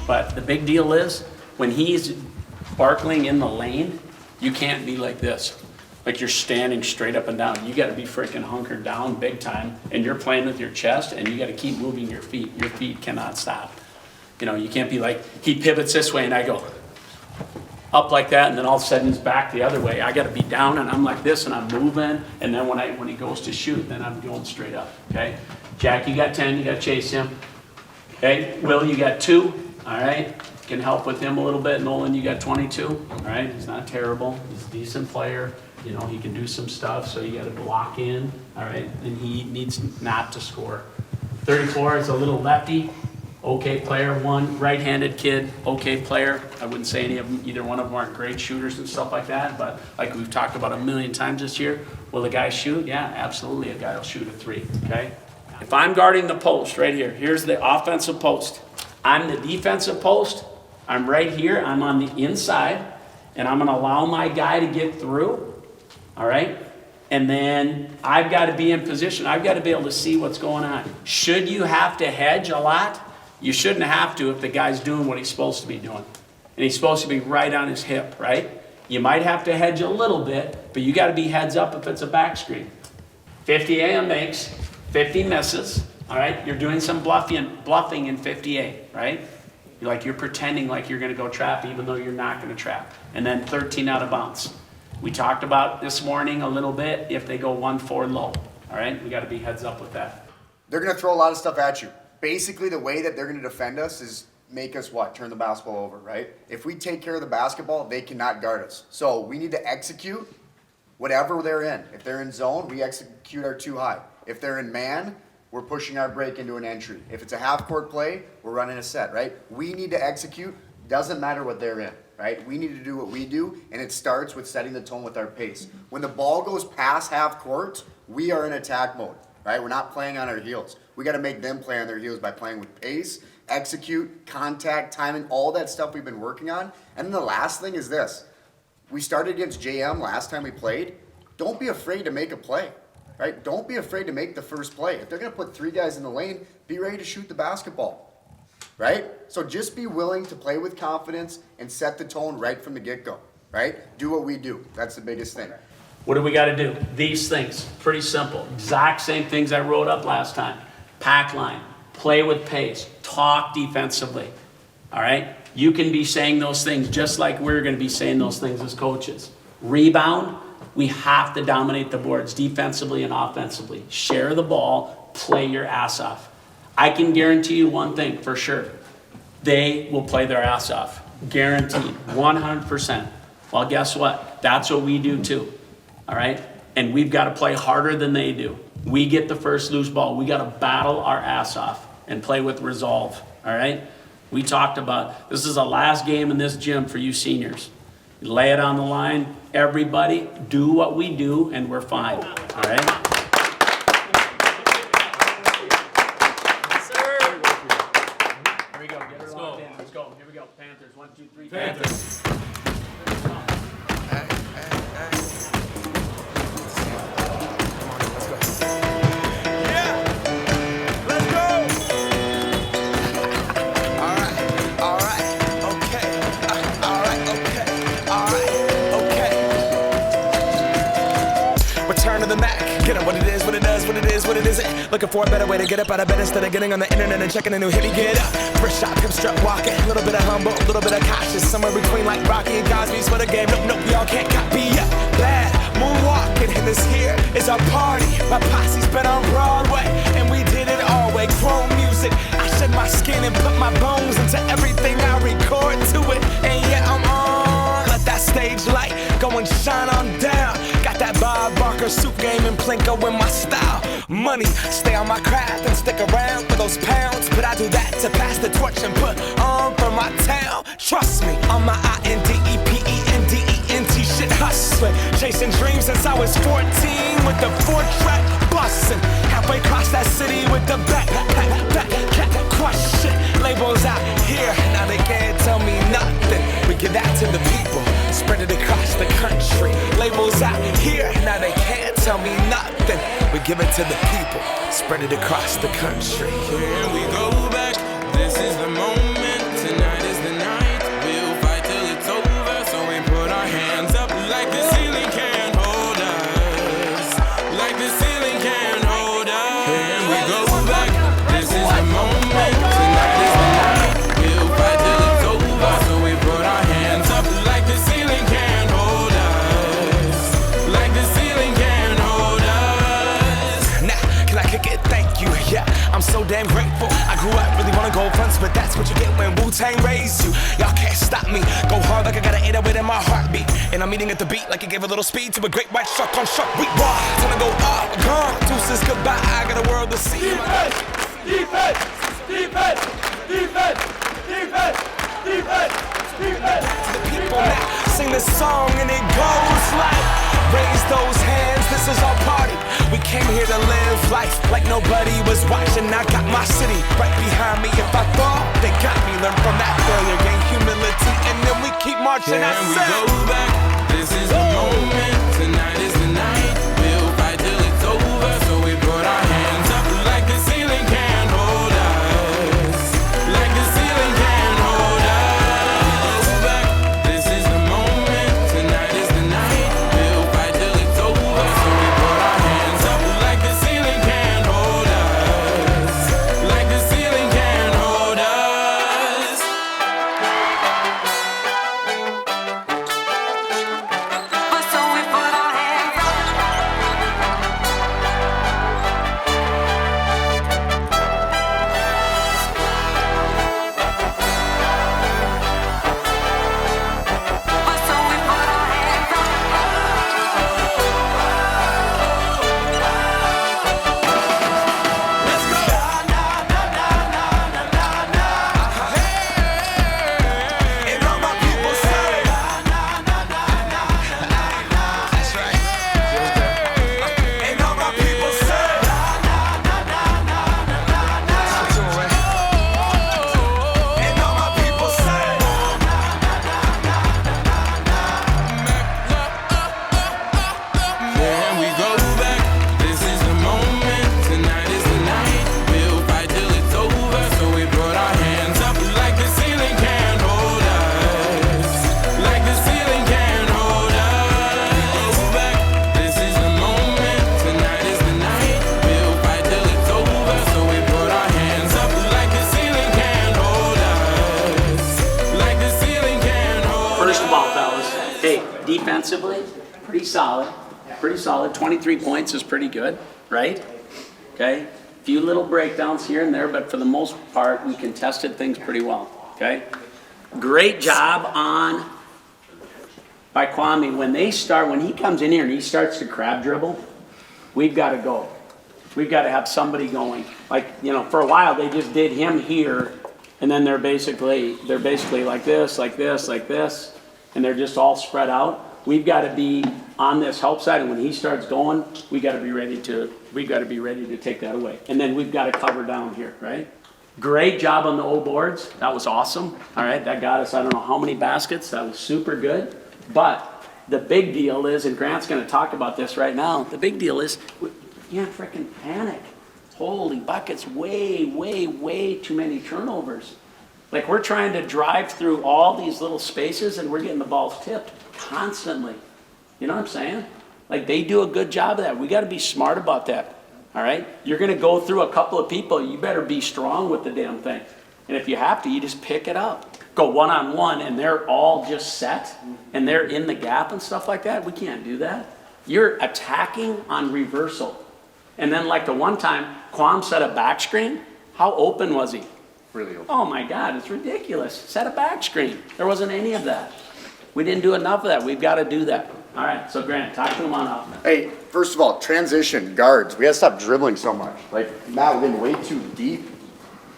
But the big deal is, when he's sparkling in the lane, you can't be like this. Like you're standing straight up and down. You gotta be freaking hunkered down big time, and you're playing with your chest, and you gotta keep moving your feet. Your feet cannot stop. You know, you can't be like, he pivots this way and I go up like that, and then all of a sudden he's back the other way. I gotta be down and I'm like this and I'm moving, and then when he goes to shoot, then I'm going straight up, okay? Jack, you got 10, you gotta chase him. Okay, Will, you got 2, all right? Can help with him a little bit. Nolan, you got 22, all right? He's not terrible, he's a decent player. You know, he can do some stuff, so you gotta block in, all right? And he needs not to score. 34 is a little lefty, okay player. 1 right-handed kid, okay player. I wouldn't say any of them, either one of them aren't great shooters and stuff like that, but like we've talked about a million times this year, will a guy shoot? Yeah, absolutely, a guy will shoot a 3, okay? If I'm guarding the post right here, here's the offensive post. I'm the defensive post, I'm right here, I'm on the inside, and I'm gonna allow my guy to get through. All right? And then I've got to be in position. I've got to be able to see what's going on. Should you have to hedge a lot? You shouldn't have to if the guy's doing what he's supposed to be doing. And he's supposed to be right on his hip, right? You might have to hedge a little bit, but you got to be heads up if it's a back screen. 50 makes, 50 misses. All right? You're doing some bluffing in 58, right? You're pretending like you're going to go trap even though you're not going to trap. And then 13 out of bounds. We talked about this morning a little bit if they go 1-4 low. All right, we got to be heads up with that. They're going to throw a lot of stuff at you. Basically, the way that they're going to defend us is make us what? Turn the basketball over, right? If we take care of the basketball, they cannot guard us. So we need to execute whatever they're in. If they're in zone, we execute our 2 high. If they're in man, we're pushing our break into an entry. If it's a half-court play, we're running a set, right? We need to execute. Doesn't matter what they're in. Right? We need to do what we do, and it starts with setting the tone with our pace. When the ball goes past half court, we are in attack mode, right? We're not playing on our heels. We got to make them play on their heels by playing with pace, execute, contact, timing, all that stuff we've been working on. And then the last thing is this. We started against JM last time we played. Don't be afraid to make a play, right? Don't be afraid to make the first play. If they're going to put 3 guys in the lane, be ready to shoot the basketball. Right? So just be willing to play with confidence and set the tone right from the get-go, right? Do what we do. That's the biggest thing. What do we got to do? These things. Pretty simple. Exact same things I wrote up last time. Pack line. Play with pace. Talk defensively. All right? You can be saying those things just like we're going to be saying those things as coaches. Rebound. We have to dominate the boards defensively and offensively. Share the ball. Play your ass off. I can guarantee you one thing for sure. They will play their ass off. Guaranteed. 100%. Well, guess what? That's what we do too. All right? And we've got to play harder than they do. We get the first loose ball. We got to battle our ass off and play with resolve. All right? We talked about this is the last game in this gym for you seniors. Lay it on the line. Everybody do what we do and we're fine. All right? Panthers, 1, 2, 3. Panthers. Yeah. Let's go. All right. Okay. Return to the Mac. Get up what it is, what it does, what it is, what it isn't. Looking for a better way to get up out of bed instead of getting on the internet and checking a new hit. Get up. First shot, hip strut walking. A little bit of humble, a little bit of cautious. Somewhere between like Rocky and Cosby's for the game. Nope, y'all can't copy up. Bad moonwalking, and this here is our party. My posse's been on Broadway, and we did it all way. Chrome music. I shed my skin and put my bones into everything I record to it. And yeah, I'm on. Let that stage light go and shine on down. Got that Bob Barker suit game and Plinko in my style. Money, stay on my craft and stick around for those pounds. But I do that to pass the torch and put on for my town. Trust me, on my INDEPENDENT shit hustling. Chasing dreams since I was 14 with the 4-track bustin'. Halfway across that city with the back crush shit. Labels out here, now they can't tell me nothing. We give that to the people, spread it across the country. Labels out here, now they can't tell me nothing. We give it to the people, spread it across the country. Here we go. That's what you get when Wu-Tang raised you. Y'all can't stop me. Go hard like I got an 808 in my heartbeat. And I'm eating at the beat like it gave a little speed to a great white shark on shark. We raw. Time to go up, gone. Deuces goodbye. I got a world to see. Defense! Defense! Defense! Defense! Defense! Defense! Defense! The people now sing this song and it goes like, raise those hands, this is our party. We came here to live life like nobody was watching. I got my city right behind me. If I fall, they got me. Learn from that failure, gain humility, and then we keep marching. Can we go back? This is the moment. Tonight is the night. We'll fight till it's over. So we put our hands up like the ceiling can't hold us. Like the ceiling can't hold us. Go back. This is the moment. Tonight is the night. We'll fight till it's over. So we put our hands up like the ceiling can't hold us. Like the ceiling can't hold us. So we put our hands up. So we put our hands up. And all my people say, that's right. And all my people say, and all my people say, Can we go back? This is the moment. Tonight is the night. We'll fight till it's over. So we put our hands up like the ceiling can't hold us. Like the ceiling can't hold us. Go back. This is the moment. Tonight is the night. We'll fight till it's over. So we put our hands up like the ceiling can't hold us. Like the ceiling can't hold us. First of all, fellas, hey, defensively, pretty solid. Pretty solid. 23 points is pretty good, right? Okay? Few little breakdowns here and there, but for the most part, we contested things pretty well. Okay? Great job by Kwame. When he comes in here and he starts to crab dribble, we've got to go. We've got to have somebody going. Like, for a while they just did him here, and then they're basically like this, like this, like this, and they're just all spread out. We've got to be on this help side, and when he starts going, we got to be ready to take that away. And then we've got to cover down here, right? Great job on the O boards. That was awesome. All right, that got us I don't know how many baskets. That was super good. But the big deal is, and Grant's going to talk about this right now, the big deal is you can't freaking panic. Holy buckets, way, way, way too many turnovers. Like, we're trying to drive through all these little spaces and we're getting the balls tipped constantly. You know what I'm saying? Like, they do a good job of that. We got to be smart about that. All right? You're going to go through a couple of people. You better be strong with the damn thing. And if you have to, you just pick it up. Go one-on-one and they're all just set and they're in the gap and stuff like that. We can't do that. You're attacking on reversal. And then, like the one time, Quam set a back screen. How open was he? Really open. Oh my God, it's ridiculous. Set a back screen. There wasn't any of that. We didn't do enough of that. We've got to do that. All right, so Grant, talk to him on offense. Hey, first of all, transition, guards. We gotta stop dribbling so much. Like, Matt, we're getting way too deep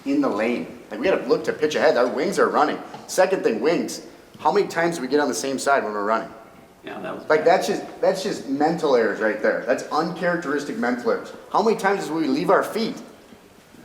in the lane. Like, we gotta look to pitch ahead. Our wings are running. Second thing, wings. How many times do we get on the same side when we're running? Yeah, that was Like, bad. that's just mental errors right there. That's uncharacteristic mental errors. How many times do we leave our feet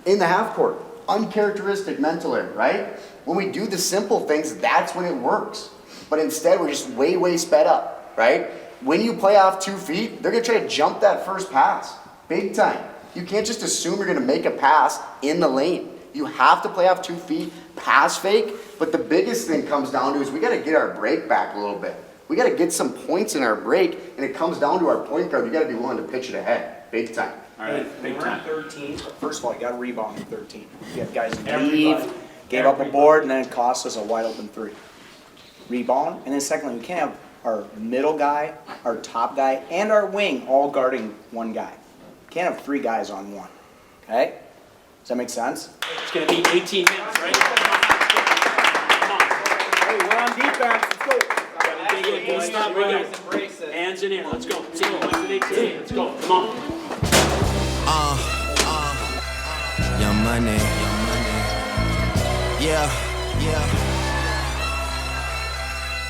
in the half court? Uncharacteristic mental error, right? When we do the simple things, that's when it works. But instead, we're just way, way sped up, right? When you play off 2 feet, they're gonna try to jump that first pass, big time. You can't just assume you're gonna make a pass in the lane. You have to play off 2 feet, pass fake, but the biggest thing comes down to is we gotta get our break back a little bit. We gotta get some points in our break, and it comes down to our point guard. You gotta be willing to pitch it ahead, big time. All right, big We're time. at 13. First of all, you got to rebound in 13. You have guys Everybody. leave, gave up a board, and then it cost us a wide open 3. Rebound, and then secondly, we can't have our middle guy, our top guy, and our wing all guarding one guy. Can't have 3 guys on one. Okay? Does that make sense? It's going to be 18 minutes, right? defense. Let's go. Dig in, boys. Here we go. Hands in here. Let's go. Team. 1 to 18. Let's go. Come on. Young money. Yeah.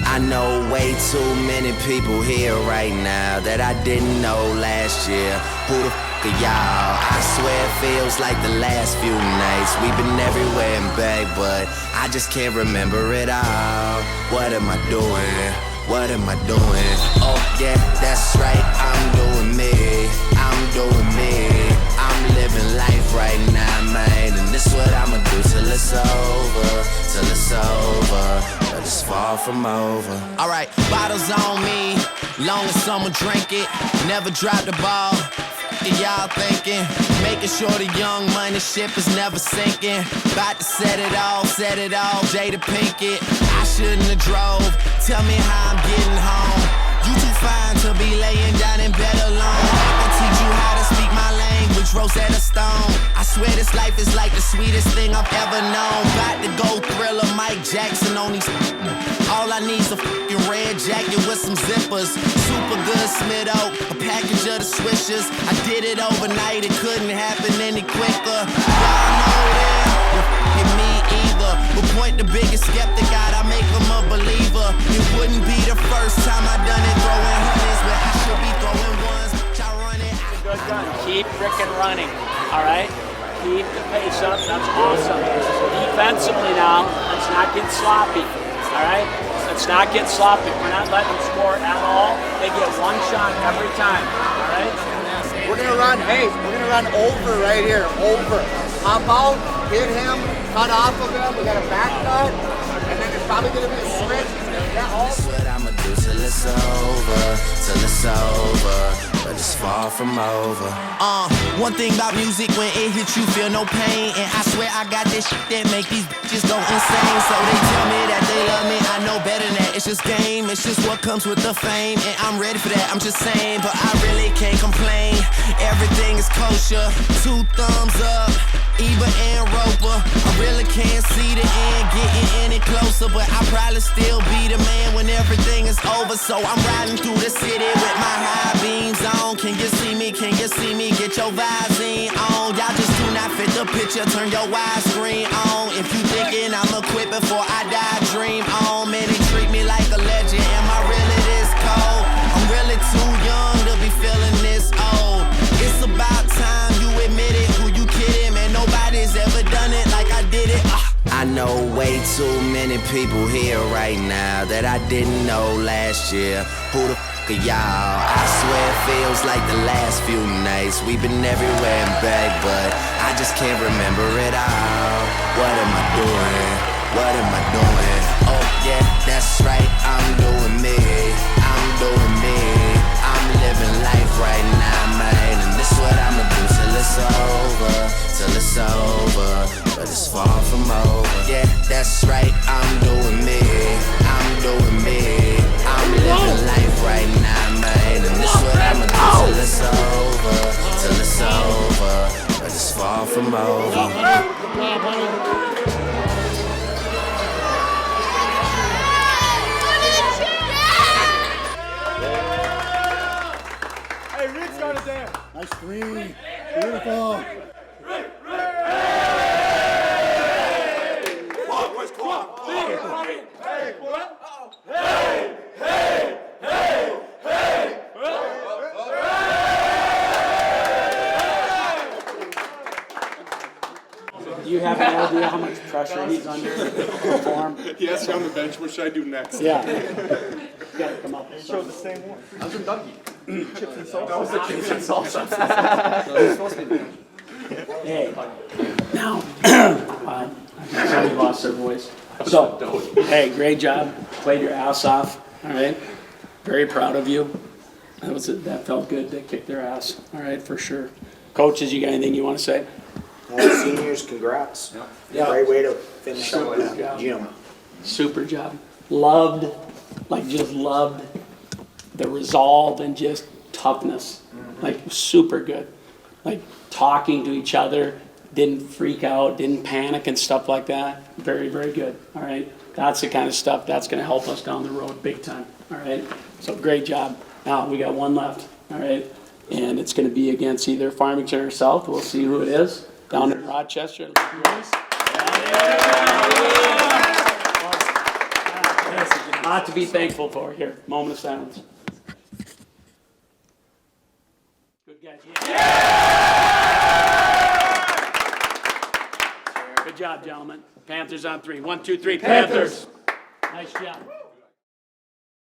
I know way too many people here right now that I didn't know last year. Who the f are y'all? I swear it feels like the last few nights. We've been everywhere and back, but I just can't remember it all. What am I doing? What am I doing? Oh yeah, that's right, I'm doing me. I'm doing me. I'm living life right now, man. And this what I'ma do till it's over. Till it's over. But it's far from over. Alright, bottles on me. Long as someone drink it. Never drop the ball. Y'all thinking, making sure the young money ship is never sinking. About to set it off, Jada Pinkett. I shouldn't have drove, tell me how I'm getting home. You too fine to be laying down in bed alone. I can teach you how to speak my language, Rosetta Stone. I swear this life is like the sweetest thing I've ever known. About to go Thriller, Mike Jackson on these. All I need's a fucking red jacket with some zippers. Super good Smitho, a package of the swishers. I did it overnight, it couldn't happen any quicker. Y'all know that, well, fucking me either. But point the biggest skeptic out, I make him a believer. It wouldn't be the first time I done it throwing hundreds, but I should be throwing ones. Y'all run it. Good gun. Keep frickin' running. All right? Keep the pace up. That's awesome. Defensively now, let's not get sloppy. All right? Let's not get sloppy. We're not letting them score at all. They get one shot every time. All right? We're gonna run over right here. Over. Hop out, hit him, cut off of him. We got a back cut, and then it's probably gonna be a switch. That's what I'ma do till it's over, but it's far from over. One thing about music, when it hits you, feel no pain. And I swear I got this shit that make these bitches go insane. So they tell me that they love me, I know better than that. It's just game, it's just what comes with the fame. And I'm ready for that, I'm just saying, but I really can't complain. Everything is kosher, 2 thumbs up. Eva and Roper, I really can't see the end getting any closer, but I'll probably still be the man when everything is over. So I'm riding through the city with my high beams on. Can you see me? Can you see me? Get your Visine on. Y'all just do not fit the picture. Turn your widescreen on. If you thinking I'ma quit before I die, dream on. Man, they treat me like a legend. Am I really this cold? I'm really too young to be feeling this old. It's about time you admit it. Who you kidding, man? Nobody's ever done it like I did it. I know way too many people here right now that I didn't know last year. Who the f are y'all? I swear it feels like the last few nights. We've been everywhere and back, but I just can't remember it all. What am I doing? What am I doing? Oh yeah, that's right, I'm doing me. I'm doing me. I'm living life right now, man. And this what I'ma do till it's over. Till it's over, but it's far from over. Yeah, that's right, I'm doing me. I'm doing me. I'm living life right now, man. And this what I'ma do till it's over. Till it's over, but it's far from over. Hey, Rick's got it there. Nice three. Beautiful. Do you have an idea how much pressure he's under to perform? He asked me on the bench, what should I do next? Yeah. You gotta come up with something. The same one. I was in Dougie. Chips and salsa. That was the chips and salsa. Hey, now, wow, somebody lost their voice. So, hey, great job. Played your ass off. All right. Very proud of you. That felt good to kick their ass. All right, for sure. Coaches, you got anything you want to say? Seniors, congrats. Yeah. Great way to finish up the gym. Super job. Loved the resolve and just toughness. Like, super good. Like, talking to each other, didn't freak out, didn't panic and stuff like that. Very, very good. All right. That's the kind of stuff that's going to help us down the road big time. All right. So great job. Now we got one left. All right. And it's going to be against either Farmington or South. We'll see who it is. Down in Rochester. A lot to be thankful for here. Moment of silence. Good guys. Good job, gentlemen. Panthers on 3. 1, 2, 3. Panthers. Nice job.